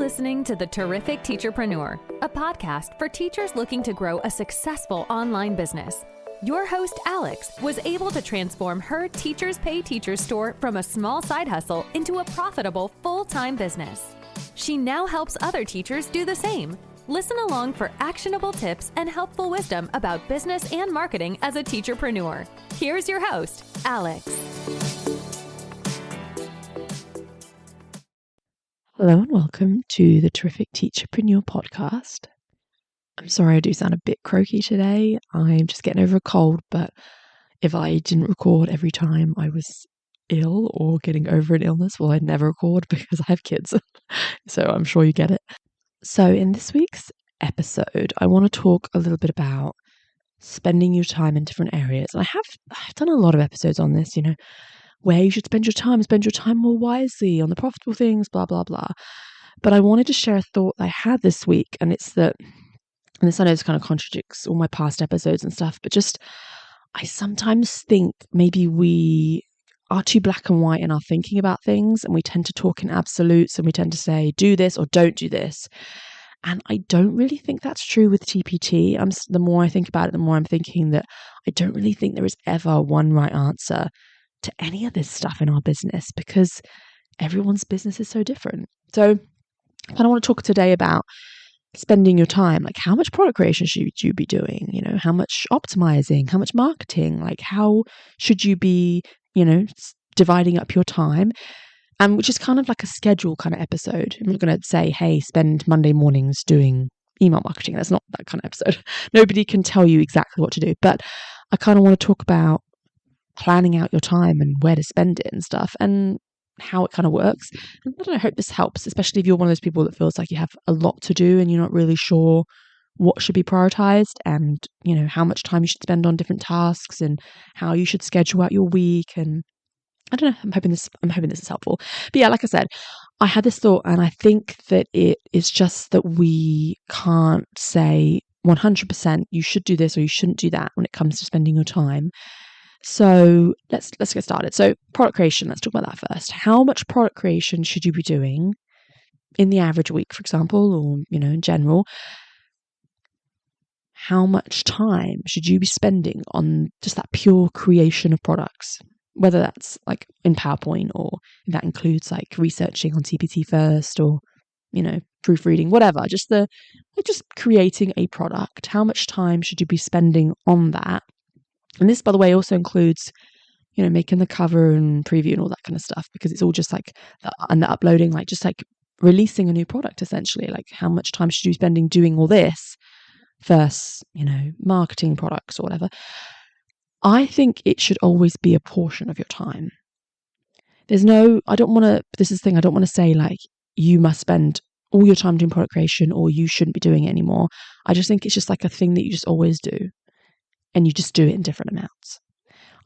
listening to the Terrific Teacherpreneur, a podcast for teachers looking to grow a successful online business. Your host, Alex, was able to transform her Teachers Pay Teachers store from a small side hustle into a profitable full-time business. She now helps other teachers do the same. Listen along for actionable tips and helpful wisdom about business and marketing as a teacherpreneur. Here's your host, Alex. Hello and welcome to the Terrific Teacherpreneur podcast. I'm sorry I do sound a bit croaky today. I'm just getting over a cold, but if I didn't record every time I was ill or getting over an illness, well, I'd never record because I have kids. So I'm sure you get it. So in this week's episode, I want to talk a little bit about spending your time in different areas. And I've done a lot of episodes on this, where you should spend your time more wisely on the profitable things, blah, blah, blah. But I wanted to share a thought I had this week, and it's that, and this I know this kind of contradicts all my past episodes and stuff, but just I sometimes think maybe we are too black and white in our thinking about things, and we tend to talk in absolutes, and we tend to say, do this or don't do this. And I don't really think that's true with TPT. The more I think about it, the more I'm thinking that I don't really think there is ever one right answer to any of this stuff in our business, because everyone's business is so different. So I kind of want to talk today about spending your time, like how much product creation should you be doing? How much optimizing, how much marketing, like how should you be, dividing up your time? And which is kind of like a schedule kind of episode. I'm not going to say, hey, spend Monday mornings doing email marketing. That's not that kind of episode. Nobody can tell you exactly what to do. But I kind of want to talk about planning out your time and where to spend it and stuff and how it kind of works. And I hope this helps, especially if you're one of those people that feels like you have a lot to do and you're not really sure what should be prioritized and, how much time you should spend on different tasks and how you should schedule out your week. And I don't know, I'm hoping this is helpful. But yeah, like I said, I had this thought, and I think that it is just that we can't say 100% you should do this or you shouldn't do that when it comes to spending your time. So let's get started. So product creation, let's talk about that first. How much product creation should you be doing in the average week, for example, or, in general? How much time should you be spending on just that pure creation of products? Whether that's like in PowerPoint or that includes like researching on TPT first or, proofreading, whatever, just creating a product. How much time should you be spending on that? And this, by the way, also includes, making the cover and preview and all that kind of stuff, because it's all just like, and the uploading, like just like releasing a new product, essentially. Like how much time should you be spending doing all this versus, marketing products or whatever. I think it should always be a portion of your time. I don't want to say like you must spend all your time doing product creation or you shouldn't be doing it anymore. I just think it's just like a thing that you just always do. And you just do it in different amounts.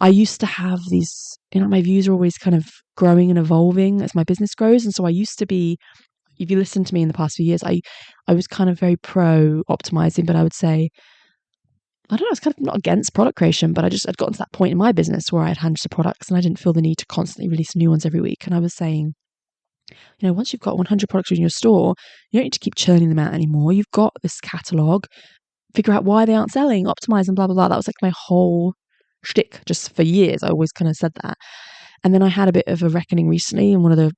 I used to have these, my views are always kind of growing and evolving as my business grows. And so I used to be, if you listen to me in the past few years, I was kind of very pro optimizing, but I would say, I don't know, I was kind of not against product creation, but I'd gotten to that point in my business where I had hundreds of products and I didn't feel the need to constantly release new ones every week. And I was saying, once you've got 100 products in your store, you don't need to keep churning them out anymore. You've got this catalog. Figure out why they aren't selling, optimize and blah, blah, blah. That was like my whole shtick just for years. I always kind of said that. And then I had a bit of a reckoning recently in one of the,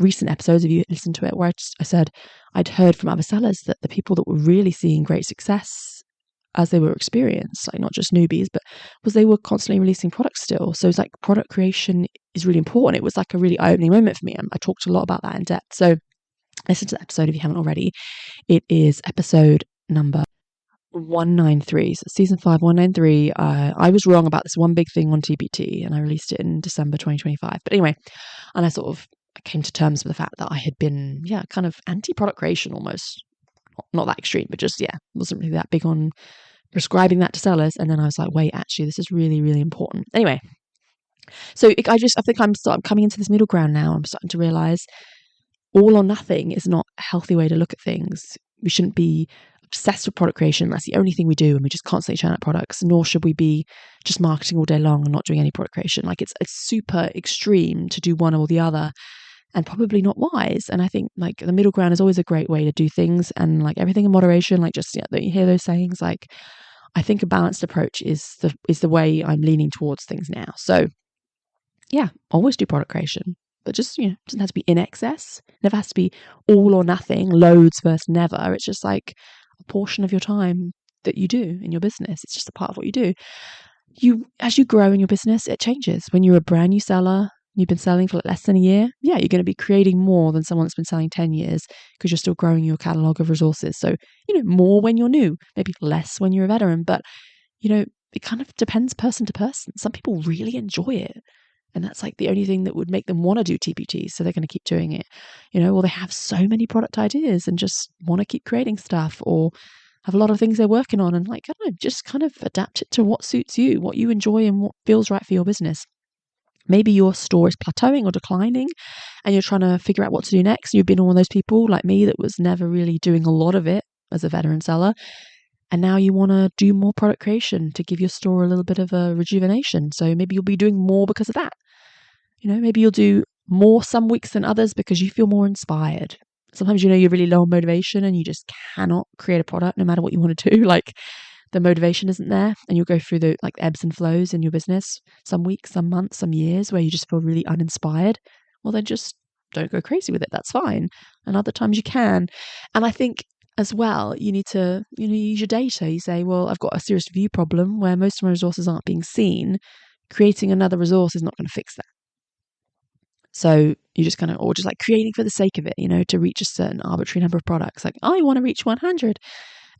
recent episodes, if you listen to it, where I said I'd heard from other sellers that the people that were really seeing great success as they were experienced, like not just newbies, but was they were constantly releasing products still. So it's like product creation is really important. It was like a really eye-opening moment for me. And I talked a lot about that in depth. So listen to the episode if you haven't already. It is episode number 193, so season 5, 193. I was wrong about this one big thing on TPT and I released it in December 2025. But anyway, and I came to terms with the fact that I had been, kind of anti-product creation almost. Not that extreme, but just, wasn't really that big on prescribing that to sellers. And then I was like, wait, actually, this is really, really important. Anyway, so I think I'm coming into this middle ground now. I'm starting to realize all or nothing is not a healthy way to look at things. We shouldn't be obsessed with product creation. That's the only thing we do, and we just constantly churn out products. Nor should we be just marketing all day long and not doing any product creation. Like it's super extreme to do one or the other. and probably not wise. And I think like the middle ground is always a great way to do things, and like everything in moderation, like just, you hear those sayings, like I think a balanced approach is the way I'm leaning towards things now. So yeah, always do product creation, but just, it doesn't have to be in excess. It never has to be all or nothing, loads versus never. It's just like a portion of your time that you do in your business. It's just a part of what you do. As you grow in your business, it changes. When you're a brand new seller, you've been selling for less than a year, yeah, you're going to be creating more than someone that's been selling 10 years because you're still growing your catalog of resources. So, more when you're new, maybe less when you're a veteran, but, it kind of depends person to person. Some people really enjoy it. And that's like the only thing that would make them want to do TPT. So they're going to keep doing it, or they have so many product ideas and just want to keep creating stuff, or have a lot of things they're working on, and like, I don't know, just kind of adapt it to what suits you, what you enjoy and what feels right for your business. Maybe your store is plateauing or declining and you're trying to figure out what to do next. You've been one of those people like me that was never really doing a lot of it as a veteran seller. And now you want to do more product creation to give your store a little bit of a rejuvenation. So maybe you'll be doing more because of that. Maybe you'll do more some weeks than others because you feel more inspired. Sometimes, you're really low on motivation and you just cannot create a product no matter what you want to do. Like the motivation isn't there, and you'll go through the like ebbs and flows in your business. Some weeks, some months, some years where you just feel really uninspired. Well, then just don't go crazy with it. That's fine. And other times you can. And I think as well, you need to, use your data. You say, well, I've got a serious view problem where most of my resources aren't being seen. Creating another resource is not going to fix that. So you just kind of, or just like creating for the sake of it, to reach a certain arbitrary number of products. Like, I want to reach 100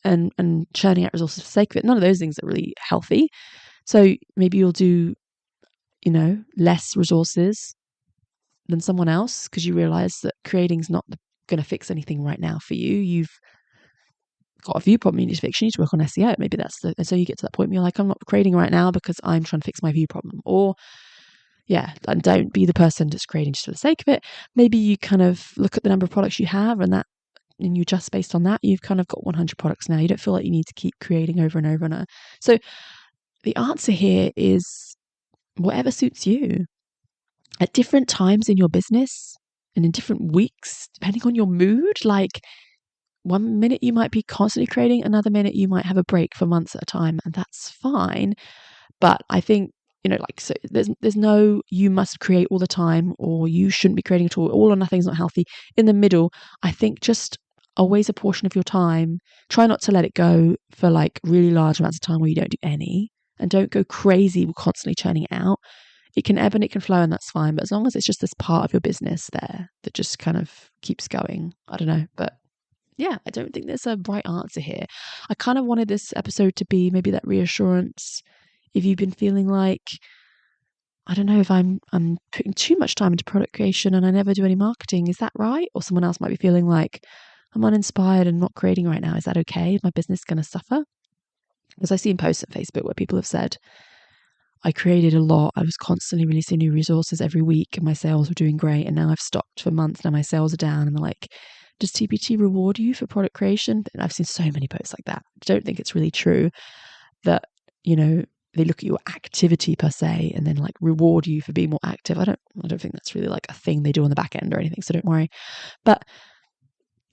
and churning out resources for the sake of it. None of those things are really healthy. So maybe you'll do, less resources than someone else because you realize that creating's not going to fix anything right now for you. You've got a view problem you need to fix. You need to work on SEO. Maybe and so you get to that point where you're like, I'm not creating right now because I'm trying to fix my view problem. Or yeah, and don't be the person that's creating just for the sake of it. Maybe you kind of look at the number of products you have and you just based on that, you've kind of got 100 products now. You don't feel like you need to keep creating over and over and over. So the answer here is whatever suits you. At different times in your business and in different weeks, depending on your mood, like one minute you might be constantly creating, another minute you might have a break for months at a time, and that's fine. But I think, so there's no you must create all the time or you shouldn't be creating at all. All or nothing is not healthy. In the middle, I think just always a portion of your time. Try not to let it go for like really large amounts of time where you don't do any, and don't go crazy with constantly churning it out. It can ebb and it can flow, and that's fine. But as long as it's just this part of your business there that just kind of keeps going, I don't know. But yeah, I don't think there's a right answer here. I kind of wanted this episode to be maybe that reassurance. If you've been feeling like, I don't know, if I'm putting too much time into product creation and I never do any marketing, is that right? Or someone else might be feeling like, I'm uninspired and not creating right now. Is that okay? Is my business going to suffer? Because I see in posts at Facebook where people have said, I created a lot. I was constantly releasing new resources every week and my sales were doing great. And now I've stopped for months. Now my sales are down. And they're like, does TPT reward you for product creation? And I've seen so many posts like that. I don't think it's really true that, they look at your activity per se and then like reward you for being more active. I don't think that's really like a thing they do on the back end or anything. So don't worry. But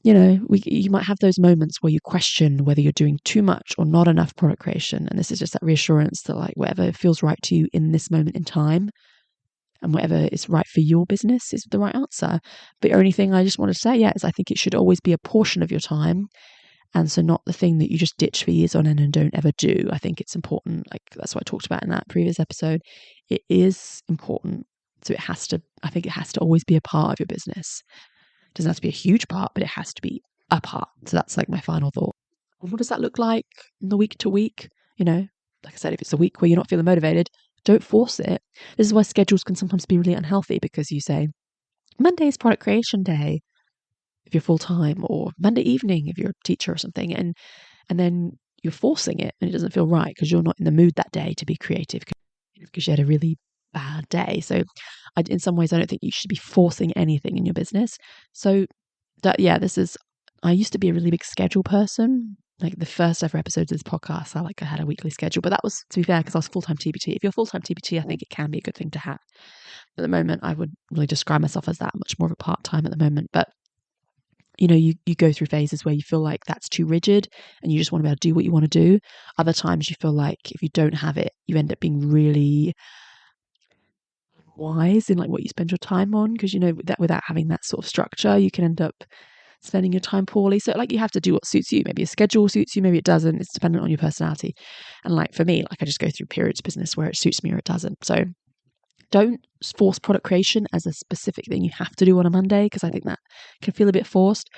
you might have those moments where you question whether you're doing too much or not enough product creation. And this is just that reassurance that like whatever feels right to you in this moment in time and whatever is right for your business is the right answer. But the only thing I just want to say, is I think it should always be a portion of your time. And so not the thing that you just ditch for years on end and don't ever do. I think it's important. Like that's what I talked about in that previous episode. It is important. So I think it has to always be a part of your business. It doesn't have to be a huge part, but it has to be a part. So that's like my final thought. What does that look like in the week to week? Like I said, if it's a week where you're not feeling motivated, don't force it. This is why schedules can sometimes be really unhealthy because you say, Monday is product creation day if you're full-time, or Monday evening if you're a teacher or something. And then you're forcing it and it doesn't feel right because you're not in the mood that day to be creative because you had a really bad day. So in some ways, I don't think you should be forcing anything in your business. So I used to be a really big schedule person. like the first ever episodes of this podcast, I had a weekly schedule, but that was, to be fair, because I was full-time TPT. If you're full-time TPT, I think it can be a good thing to have. At the moment, I would really describe myself as that, much more of a part-time at the moment. But you go through phases where you feel like that's too rigid and you just want to be able to do what you want to do. Other times you feel like if you don't have it, you end up being really wise in like what you spend your time on, because that without having that sort of structure, you can end up spending your time poorly. So like you have to do what suits you. Maybe a schedule suits you, maybe it doesn't. It's dependent on your personality. And like for me, like I just go through periods of business where it suits me or it doesn't. So don't force product creation as a specific thing you have to do on a Monday, because I think that can feel a bit forced.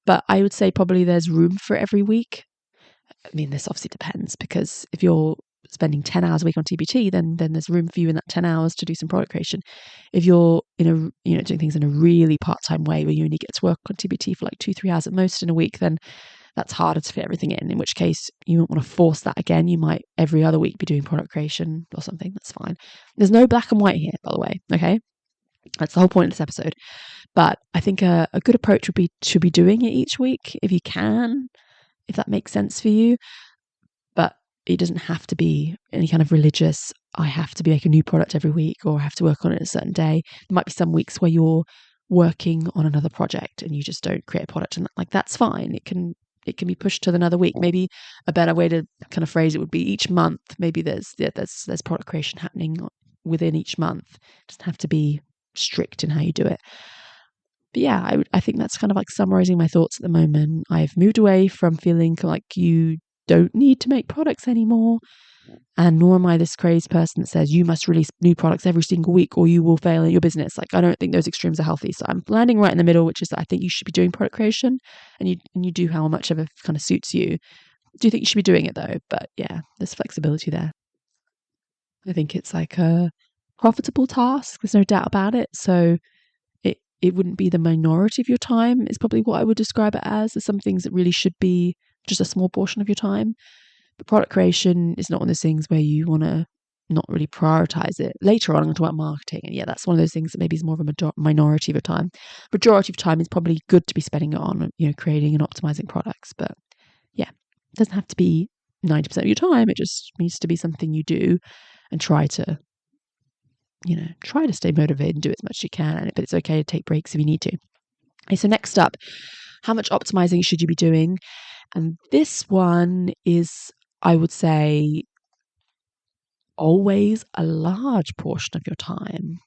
But I would say probably there's room for every week. I mean, this obviously depends, because if you're spending 10 hours a week on TPT, then there's room for you in that 10 hours to do some product creation. If you're doing things in a really part-time way where you only get to work on TPT for like 2-3 hours at most in a week, then that's harder to fit everything in which case you won't want to force that again. You might every other week be doing product creation or something. That's fine. There's no black and white here, by the way. Okay. That's the whole point of this episode. But I think a good approach would be to be doing it each week if you can, if that makes sense for you. But it doesn't have to be any kind of religious, I have to make a new product every week or I have to work on it a certain day. There might be some weeks where you're working on another project and you just don't create a product, and like that's fine. It can be pushed to another week. Maybe a better way to kind of phrase it would be each month. Maybe there's product creation happening within each month. It doesn't have to be strict in how you do it. But yeah, I think that's kind of like summarizing my thoughts at the moment. I've moved away from feeling like you don't need to make products anymore. And nor am I this crazy person that says you must release new products every single week or you will fail in your business. Like, I don't think those extremes are healthy. So I'm landing right in the middle, which is that I think you should be doing product creation, and you do how much of it kind of suits you. I do think you should be doing it though. But yeah, there's flexibility there. I think it's like a profitable task. There's no doubt about it. So it wouldn't be the minority of your time. It's probably what I would describe it as. There's some things that really should be just a small portion of your time. But product creation is not one of those things where you want to not really prioritize it. Later on, I'm going to talk about marketing. And yeah, that's one of those things that maybe is more of a minority of your time. Majority of time is probably good to be spending it on, creating and optimizing products. But yeah, it doesn't have to be 90% of your time. It just needs to be something you do and try to stay motivated and do as much as you can. But it's okay to take breaks if you need to. Okay, so next up, how much optimizing should you be doing? And this one is, I would say, always a large portion of your time.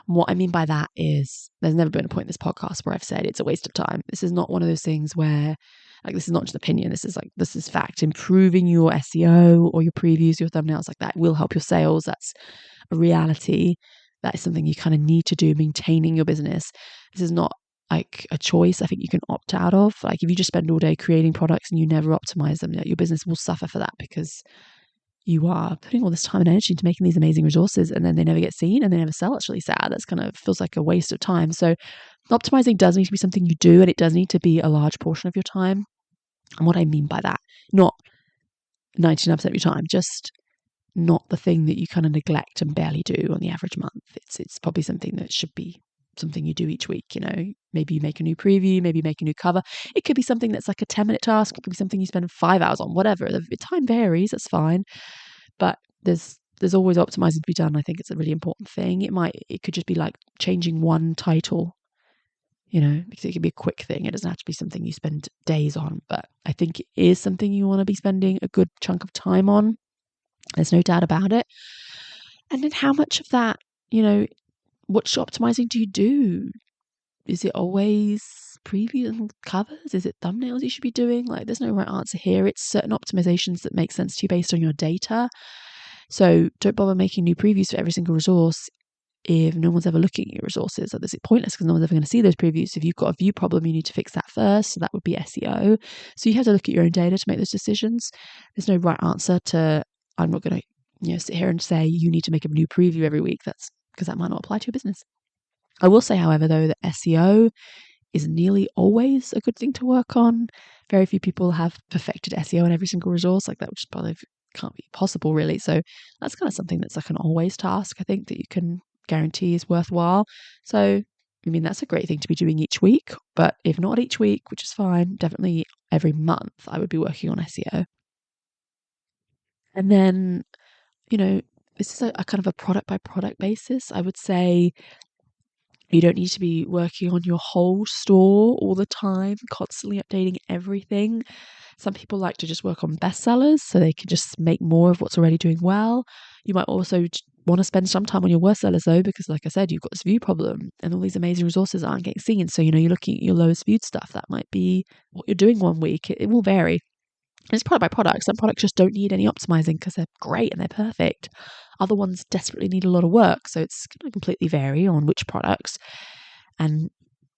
And what I mean by that is there's never been a point in this podcast where I've said it's a waste of time. This is not one of those things where, like, this is not just opinion. This is fact. Improving your SEO or your previews, your thumbnails, like that will help your sales. That's a reality. That is something you kind of need to do, maintaining your business. This is not like a choice I think you can opt out of. Like, if you just spend all day creating products and you never optimize them, your business will suffer for that, because you are putting all this time and energy into making these amazing resources and then they never get seen and they never sell. It's really sad. That's kind of feels like a waste of time. So optimizing does need to be something you do, and it does need to be a large portion of your time. And what I mean by that, not 99% of your time, just not the thing that you kind of neglect and barely do on the average month. It's probably something that should be something you do each week. Maybe you make a new preview, maybe you make a new cover. It could be something that's like a 10-minute task. It could be something you spend 5 hours on, whatever. The time varies, that's fine. But there's always optimizing to be done. I think it's a really important thing. It could just be like changing one title, because it could be a quick thing. It doesn't have to be something you spend days on, but I think it is something you want to be spending a good chunk of time on. There's no doubt about it. And then how much of that, what optimizing do you do? Is it always previews and covers? Is it thumbnails you should be doing? Like, there's no right answer here. It's certain optimizations that make sense to you based on your data. So don't bother making new previews for every single resource if no one's ever looking at your resources. Like, it's pointless because no one's ever going to see those previews. If you've got a view problem, you need to fix that first. So that would be SEO. So you have to look at your own data to make those decisions. There's no right answer to, I'm not going to sit here and say you need to make a new preview every week. That's because that might not apply to your business. I will say, however, though, that SEO is nearly always a good thing to work on. Very few people have perfected SEO in every single resource. Like, that which probably can't be possible, really. So that's kind of something that's like an always task, I think, that you can guarantee is worthwhile. So, I mean, that's a great thing to be doing each week. But if not each week, which is fine, definitely every month I would be working on SEO. And then, this is a kind of a product by product basis. I would say you don't need to be working on your whole store all the time, constantly updating everything. Some people like to just work on bestsellers so they can just make more of what's already doing well. You might also want to spend some time on your worst sellers though, because like I said, you've got this view problem and all these amazing resources aren't getting seen. So, you're looking at your lowest viewed stuff. That might be what you're doing one week. It will vary. It's product by product. Some products just don't need any optimizing because they're great and they're perfect. Other ones desperately need a lot of work. So it's going to completely vary on which products. And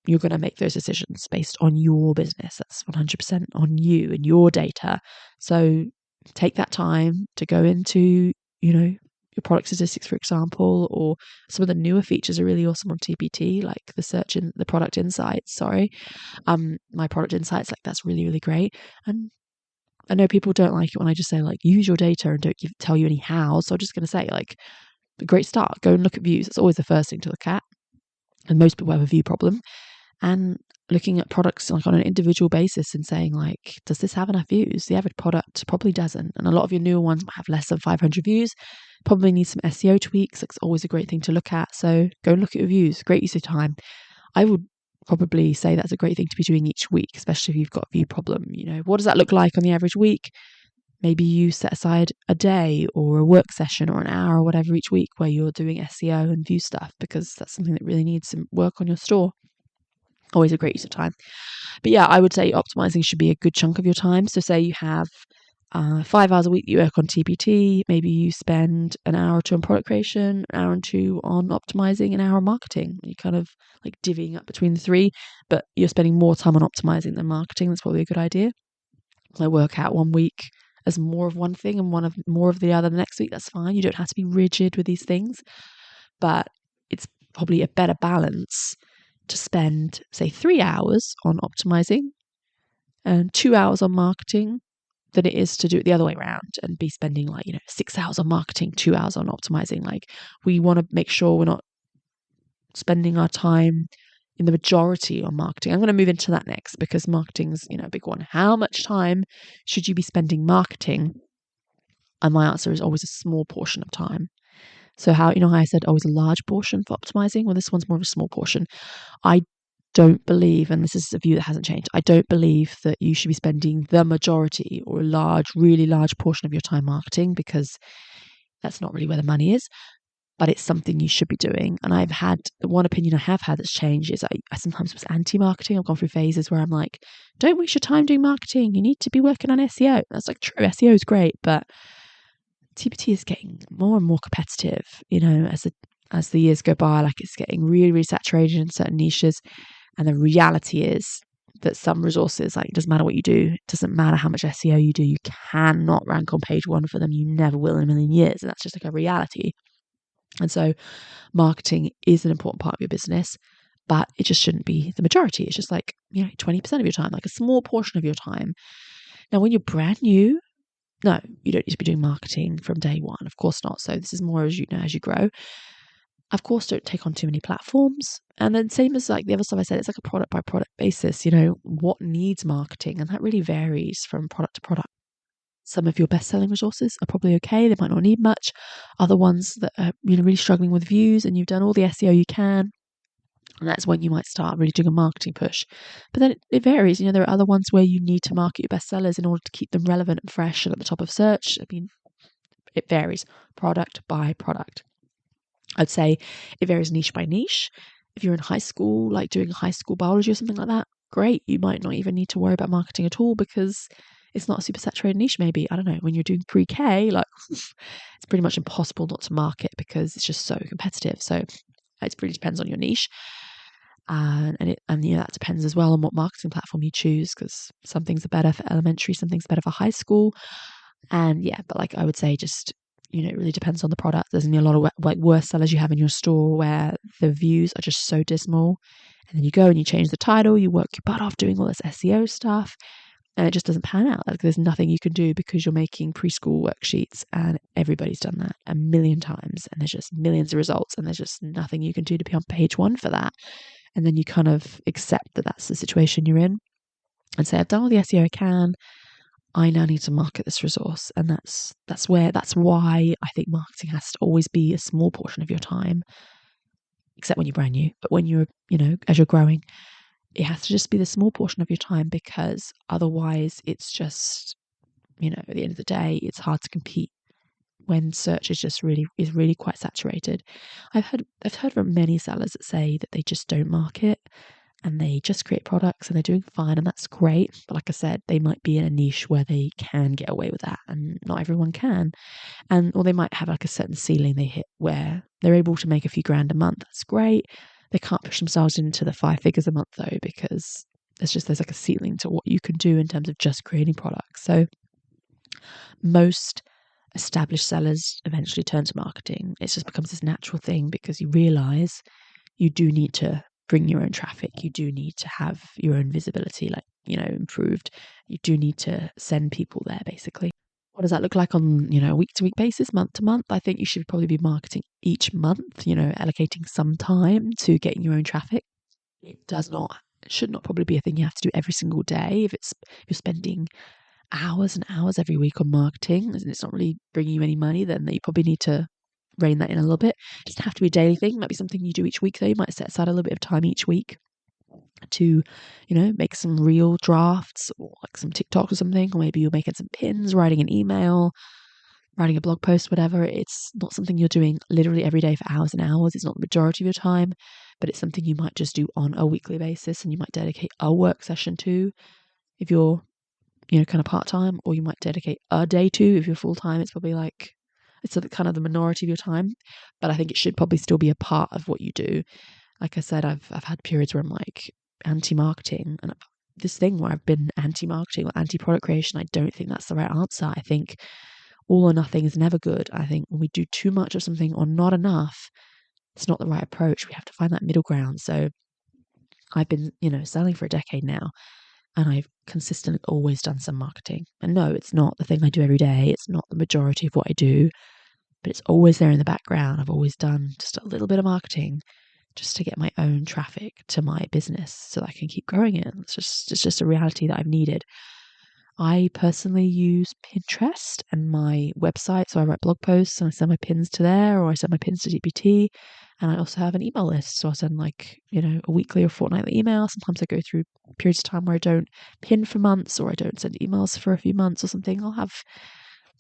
you're going to make those decisions based on your business. That's 100% on you and your data. So take that time to go into, your product statistics, for example, or some of the newer features are really awesome on TPT, like the product insights, my product insights, like that's really, really great. And I know people don't like it when I just say like use your data and don't tell you any how. So I'm just going to say like a great start. Go and look at views. It's always the first thing to look at. And most people have a view problem. And looking at products like on an individual basis and saying like, does this have enough views? The average product probably doesn't. And a lot of your newer ones might have less than 500 views. Probably need some SEO tweaks. It's always a great thing to look at. So go and look at reviews. Great use of time. I would probably say that's a great thing to be doing each week, especially if you've got a view problem. What does that look like on the average week? Maybe you set aside a day or a work session or an hour or whatever each week where you're doing SEO and view stuff, because that's something that really needs some work on your store. Always a great use of time. But yeah, I would say optimizing should be a good chunk of your time. So say you have 5 hours a week you work on TPT, maybe you spend an hour or two on product creation, an hour and two on optimizing, an hour on marketing. You kind of like divvying up between the three, but you're spending more time on optimizing than marketing. That's probably a good idea. I work out one week as more of one thing and more of the other the next week. That's fine. You don't have to be rigid with these things, but it's probably a better balance to spend, say, 3 hours on optimizing and 2 hours on marketing than it is to do it the other way around and be spending 6 hours on marketing, 2 hours on optimizing. Like, we want to make sure we're not spending our time in the majority on marketing. I'm going to move into that next because marketing's, a big one. How much time should you be spending marketing? And my answer is always a small portion of time. So how I said always a large portion for optimizing? Well, this one's more of a small portion. I don't believe, and this is a view that hasn't changed, I don't believe that you should be spending the majority or a really large portion of your time marketing, because that's not really where the money is, but it's something you should be doing. And I've had, the one opinion I have had that's changed is I sometimes was anti-marketing. I've gone through phases where I'm like, don't waste your time doing marketing. You need to be working on SEO. That's like true. SEO is great, but TPT is getting more and more competitive, as the years go by. Like, it's getting really, really saturated in certain niches. And the reality is that some resources, like, it doesn't matter what you do, it doesn't matter how much SEO you do, you cannot rank on page one for them. You never will in a million years. And that's just like a reality. And so marketing is an important part of your business, but it just shouldn't be the majority. It's just like, 20% of your time, like a small portion of your time. Now, when you're brand new, no, you don't need to be doing marketing from day one. Of course not. So this is more as you grow. Of course, don't take on too many platforms. And then same as like the other stuff I said, it's like a product by product basis, what needs marketing. And that really varies from product to product. Some of your best-selling resources are probably okay. They might not need much. Other ones that are really struggling with views and you've done all the SEO you can, and that's when you might start really doing a marketing push. But then it varies. There are other ones where you need to market your bestsellers in order to keep them relevant and fresh and at the top of search. I mean, it varies product by product. I'd say it varies niche by niche. If you're in high school, like doing high school biology or something like that, great. You might not even need to worry about marketing at all because it's not a super saturated niche. Maybe, I don't know, when you're doing pre-K, like it's pretty much impossible not to market because it's just so competitive. So it really depends on your niche. And that depends as well on what marketing platform you choose, because some things are better for elementary, some things are better for high school. And but like I would say, just it really depends on the product. There's a lot of like worst sellers you have in your store where the views are just so dismal, and then you go and you change the title, you work your butt off doing all this SEO stuff, and it just doesn't pan out. Like, there's nothing you can do because you're making preschool worksheets and everybody's done that a million times and there's just millions of results and there's just nothing you can do to be on page one for that. And then you kind of accept that that's the situation you're in. and say, I've done all the SEO I can. I now need to market this resource. And that's why I think marketing has to always be a small portion of your time, except when you're brand new. But when you're, as you're growing, it has to just be the small portion of your time, because otherwise it's just, at the end of the day, it's hard to compete when search is really quite saturated. I've heard from many sellers that say that they just don't market and they just create products and they're doing fine, and that's great. But like I said, they might be in a niche where they can get away with that and not everyone can. Or they might have like a certain ceiling they hit where they're able to make a few grand a month. That's great. They can't push themselves into the 5 figures a month though, because there's like a ceiling to what you can do in terms of just creating products. So most established sellers eventually turn to marketing. It just becomes this natural thing because you realize you do need to bring your own traffic. You do need to have your own visibility, improved. You do need to send people there, basically. What does that look like on, a week-to-week basis, month-to-month? I think you should probably be marketing each month, allocating some time to getting your own traffic. It should not probably be a thing you have to do every single day. If you're spending hours and hours every week on marketing and it's not really bringing you any money, then you probably need to rein that in a little bit. It doesn't have to be a daily thing. It might be something you do each week though. You might set aside a little bit of time each week to, make some real drafts or like some TikTok or something, or maybe you're making some pins, writing an email, writing a blog post, whatever. It's not something you're doing literally every day for hours and hours. It's not the majority of your time, but it's something you might just do on a weekly basis, and you might dedicate a work session to if you're, kind of part-time, or you might dedicate a day to if you're full-time. It's probably like, it's kind of the minority of your time, but I think it should probably still be a part of what you do. Like I said, I've had periods where I'm like anti-marketing, and this thing where I've been anti-marketing or anti-product creation. I don't think that's the right answer. I think all or nothing is never good. I think when we do too much of something or not enough, it's not the right approach. We have to find that middle ground. So I've been, selling for a decade now, and I've consistently always done some marketing. And no, it's not the thing I do every day. It's not the majority of what I do, but it's always there in the background. I've always done just a little bit of marketing just to get my own traffic to my business so that I can keep growing it. It's just a reality that I've needed. I personally use Pinterest and my website. So I write blog posts and I send my pins to there, or I send my pins to TPT. And I also have an email list. So I send a weekly or fortnightly email. Sometimes I go through periods of time where I don't pin for months, or I don't send emails for a few months or something. I'll have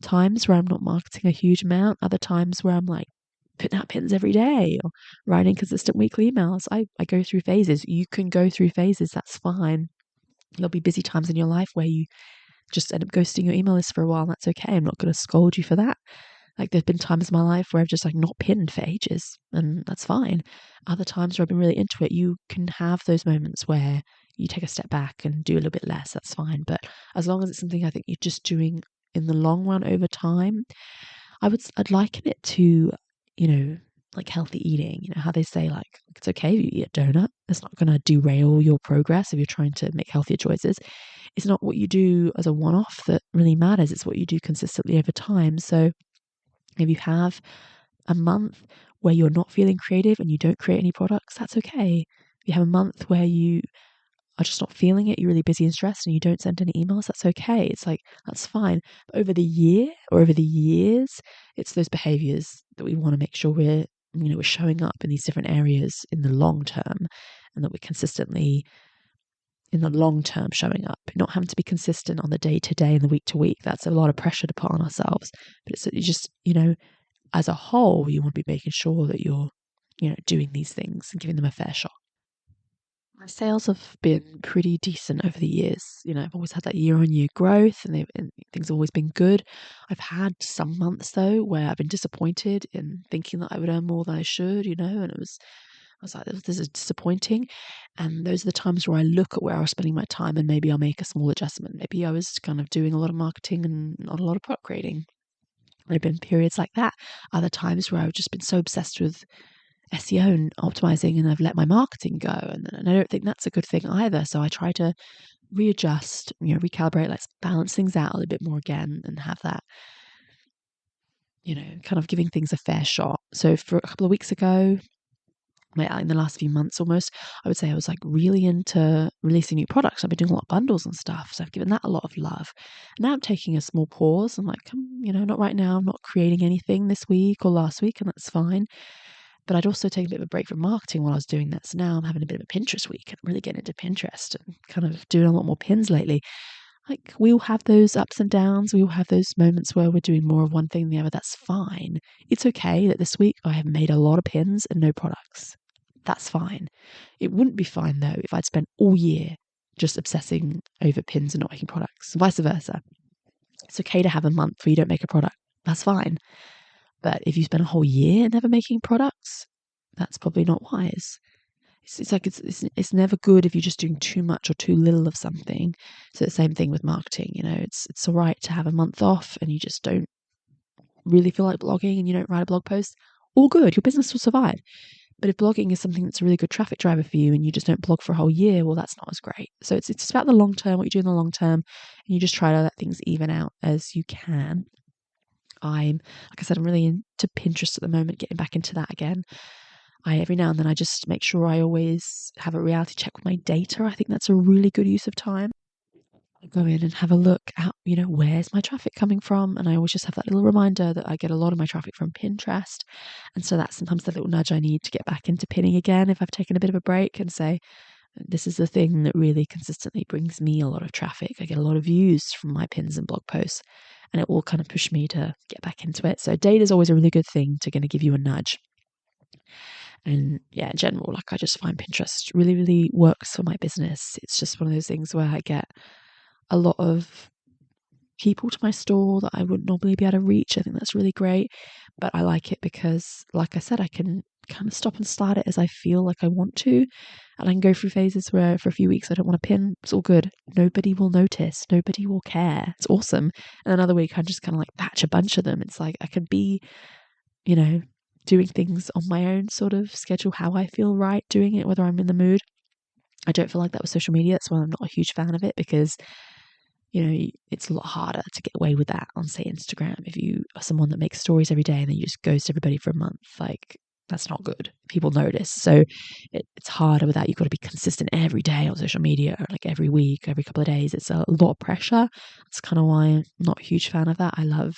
times where I'm not marketing a huge amount, other times where I'm like putting out pins every day or writing consistent weekly emails. I go through phases. You can go through phases. That's fine. There'll be busy times in your life where you just end up ghosting your email list for a while, and that's okay. I'm not going to scold you for that. Like, there's been times in my life where I've just not pinned for ages, and that's fine. Other times where I've been really into it, you can have those moments where you take a step back and do a little bit less. That's fine. But as long as it's something I think you're just doing in the long run over time, I'd liken it to, like healthy eating. How they say it's okay if you eat a donut. It's not going to derail your progress if you're trying to make healthier choices. It's not what you do as a one-off that really matters. It's what you do consistently over time. So if you have a month where you're not feeling creative and you don't create any products, that's okay. If you have a month where you are just not feeling it, you're really busy and stressed and you don't send any emails, that's okay. It's that's fine. But over the year or over the years, it's those behaviors that we want to make sure we're showing up in these different areas in the long term, and that we're consistently in the long term showing up, not having to be consistent on the day to day and the week to week. That's a lot of pressure to put on ourselves. But it's you just, as a whole, you want to be making sure that you're, doing these things and giving them a fair shot. My sales have been pretty decent over the years. I've always had that year-on-year growth, and things have always been good. I've had some months though where I've been disappointed in thinking that I would earn more than I should, and I was like, this is disappointing. And those are the times where I look at where I was spending my time, and maybe I'll make a small adjustment. Maybe I was kind of doing a lot of marketing and not a lot of product creating. There have been periods like that. Other times where I've just been so obsessed with SEO and optimizing, and I've let my marketing go. And I don't think that's a good thing either. So I try to readjust, recalibrate, let's balance things out a little bit more again and have that, kind of giving things a fair shot. So for a couple of weeks ago, in the last few months almost, I would say I was like really into releasing new products. I've been doing a lot of bundles and stuff, so I've given that a lot of love. Now I'm taking a small pause. I'm like, not right now. I'm not creating anything this week or last week, and that's fine. But I'd also take a bit of a break from marketing while I was doing that. So now I'm having a bit of a Pinterest week and really getting into Pinterest and kind of doing a lot more pins lately. Like, we all have those ups and downs. We all have those moments where we're doing more of one thing than the other. That's fine. It's okay that this week I have made a lot of pins and no products. That's fine. It wouldn't be fine though if I'd spent all year just obsessing over pins and not making products, vice versa. It's okay to have a month where you don't make a product. That's fine. But if you spend a whole year never making products, that's probably not wise. It's never good if you're just doing too much or too little of something. So the same thing with marketing. It's all right to have a month off and you just don't really feel like blogging and you don't write a blog post. All good, your business will survive. But if blogging is something that's a really good traffic driver for you and you just don't blog for a whole year, well, that's not as great. So it's about the long term, what you do in the long term, and you just try to let things even out as you can. Like I said, I'm really into Pinterest at the moment, getting back into that again. Every now and then I just make sure I always have a reality check with my data. I think that's a really good use of time. I go in and have a look at, where's my traffic coming from? And I always just have that little reminder that I get a lot of my traffic from Pinterest. And so that's sometimes the little nudge I need to get back into pinning again if I've taken a bit of a break and say, this is the thing that really consistently brings me a lot of traffic. I get a lot of views from my pins and blog posts, and it will kind of push me to get back into it. So data is always a really good thing to kind of give you a nudge. And yeah, in general, like I just find Pinterest really, really works for my business. It's just one of those things where I get a lot of people to my store that I wouldn't normally be able to reach. I think that's really great. But I like it because, like I said, I can kind of stop and start it as I feel like I want to. And I can go through phases where for a few weeks I don't want to pin. It's all good. Nobody will notice. Nobody will care. It's awesome. And another week I just kind of like batch a bunch of them. It's like I can be, doing things on my own sort of schedule, how I feel right doing it, whether I'm in the mood. I don't feel like that with social media. That's why I'm not a huge fan of it, because it's a lot harder to get away with that on, say, Instagram. If you are someone that makes stories every day and then you just ghost everybody for a month, like, that's not good. People notice. So it's harder with that. You've got to be consistent every day on social media, or like every week, every couple of days. It's a lot of pressure. That's kind of why I'm not a huge fan of that. I love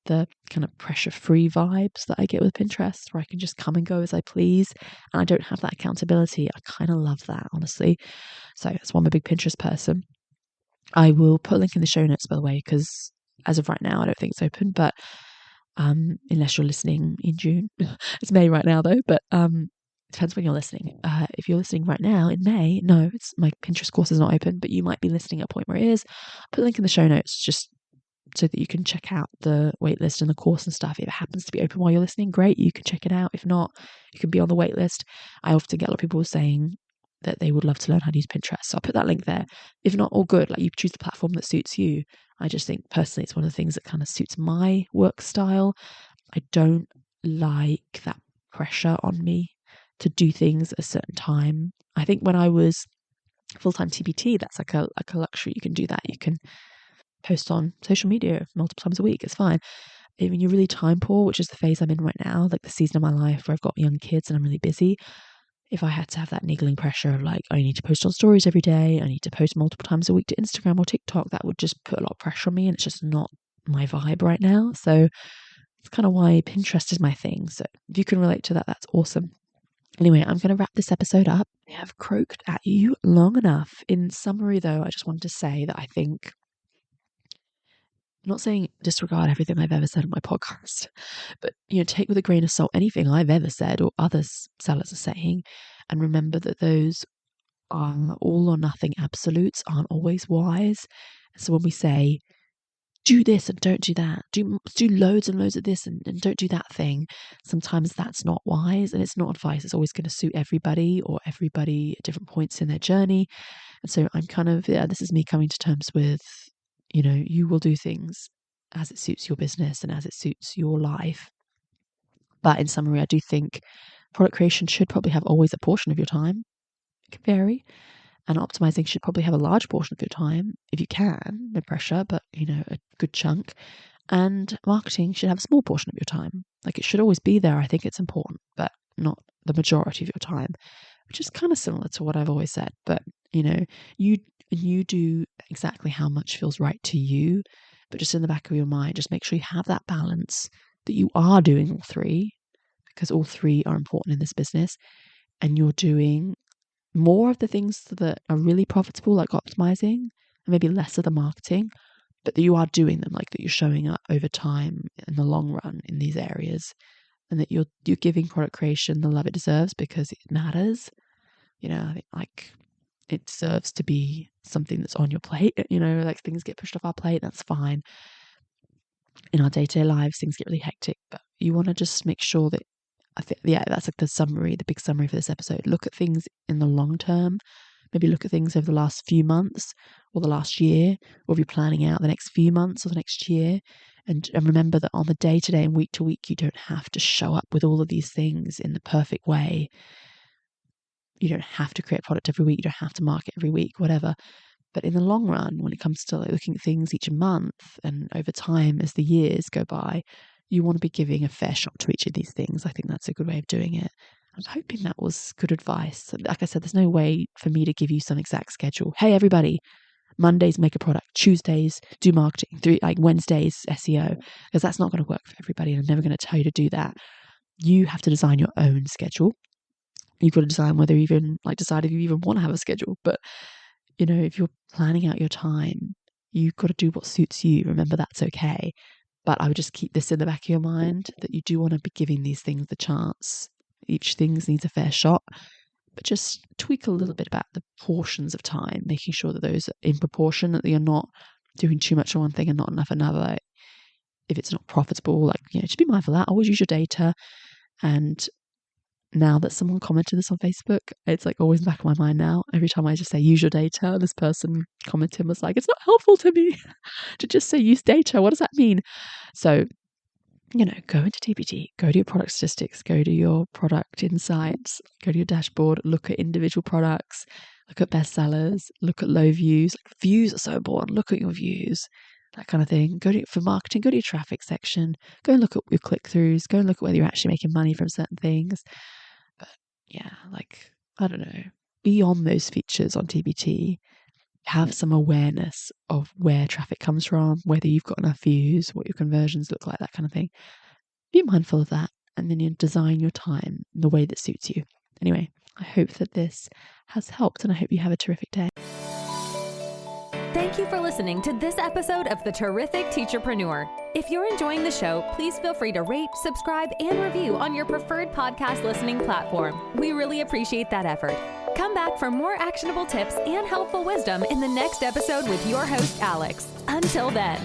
the kind of pressure-free vibes that I get with Pinterest, where I can just come and go as I please, and I don't have that accountability. I kind of love that, honestly. So that's why I'm a big Pinterest person. I will put a link in the show notes, by the way, because as of right now, I don't think it's open, but unless you're listening in June. It's May right now, though, but depends when you're listening. If you're listening right now in May, no, my Pinterest course is not open, but you might be listening at a point where it is. Put a link in the show notes just so that you can check out the waitlist and the course and stuff. If it happens to be open while you're listening, great, you can check it out. If not, you can be on the waitlist. I often get a lot of people saying that they would love to learn how to use Pinterest, so I'll put that link there. If not, all good. Like, you choose the platform that suits you. I just think personally it's one of the things that kind of suits my work style. I don't like that pressure on me to do things at a certain time. I think when I was full-time TPT, that's like a luxury. You can do that. You can post on social media multiple times a week. It's fine. When you're really time poor, which is the phase I'm in right now, like the season of my life where I've got young kids and I'm really busy, if I had to have that niggling pressure of like, I need to post on stories every day, I need to post multiple times a week to Instagram or TikTok, that would just put a lot of pressure on me, and it's just not my vibe right now. So it's kind of why Pinterest is my thing. So if you can relate to that, that's awesome. Anyway, I'm going to wrap this episode up. I have croaked at you long enough. In summary, though, I just wanted to say that I think, I'm not saying disregard everything I've ever said on my podcast, but take with a grain of salt anything I've ever said or other sellers are saying, and remember that those are all or nothing absolutes, aren't always wise. So when we say do this and don't do that, do loads and loads of this and don't do that thing, sometimes that's not wise, and it's not advice. It's always going to suit everybody, or everybody at different points in their journey. And so I'm kind of, this is me coming to terms with, you will do things as it suits your business and as it suits your life. But in summary, I do think product creation should probably have always a portion of your time. It can vary. And optimizing should probably have a large portion of your time, if you can, no pressure, but a good chunk. And marketing should have a small portion of your time. Like, it should always be there. I think it's important, but not the majority of your time, which is kind of similar to what I've always said. But, you do exactly how much feels right to you, but just in the back of your mind, just make sure you have that balance, that you are doing all three, because all three are important in this business, and you're doing more of the things that are really profitable, like optimizing, and maybe less of the marketing, but that you are doing them, like that you're showing up over time in the long run in these areas, and that you're giving product creation the love it deserves, because it matters. I think like it deserves to be something that's on your plate. Like things get pushed off our plate, that's fine. In our day-to-day lives, things get really hectic, but you want to just make sure that, I think, that's like the big summary for this episode. Look at things in the long term. Maybe look at things over the last few months or the last year, or if you're planning out the next few months or the next year. And remember that on the day-to-day and week-to-week, you don't have to show up with all of these things in the perfect way. You don't have to create product every week. You don't have to market every week, whatever. But in the long run, when it comes to like looking at things each month and over time as the years go by, you want to be giving a fair shot to each of these things. I think that's a good way of doing it. I'm hoping that was good advice. Like I said, there's no way for me to give you some exact schedule. Hey, everybody, Mondays make a product, Tuesdays do marketing, Wednesdays SEO, because that's not going to work for everybody, and I'm never going to tell you to do that. You have to design your own schedule. You've got to decide decide if you even want to have a schedule. But if you're planning out your time, you've got to do what suits you. Remember, that's okay. But I would just keep this in the back of your mind, that you do want to be giving these things the chance. Each thing needs a fair shot, but just tweak a little bit about the portions of time, making sure that those are in proportion, that you're not doing too much of one thing and not enough another. If it's not profitable, just be mindful of that. Always use your data. And now that someone commented this on Facebook, it's like always in the back of my mind now. Every time I just say use your data, this person commented was like, it's not helpful to me to just say use data. What does that mean? So, go into TPT, go to your product statistics, go to your product insights, go to your dashboard, look at individual products, look at bestsellers, look at low views. Views are so important. Look at your views, that kind of thing. For marketing, go to your traffic section, go and look at your click-throughs, go and look at whether you're actually making money from certain things. But yeah, I don't know, beyond those features on TPT, have some awareness of where traffic comes from, whether you've got enough views, what your conversions look like, that kind of thing. Be mindful of that, and then you design your time in the way that suits you. Anyway, I hope that this has helped, and I hope you have a terrific day. Thank you for listening to this episode of the Terrific Teacherpreneur. If you're enjoying the show, please feel free to rate, subscribe, and review on your preferred podcast listening platform. We really appreciate that effort. Come back for more actionable tips and helpful wisdom in the next episode with your host, Alex. Until then.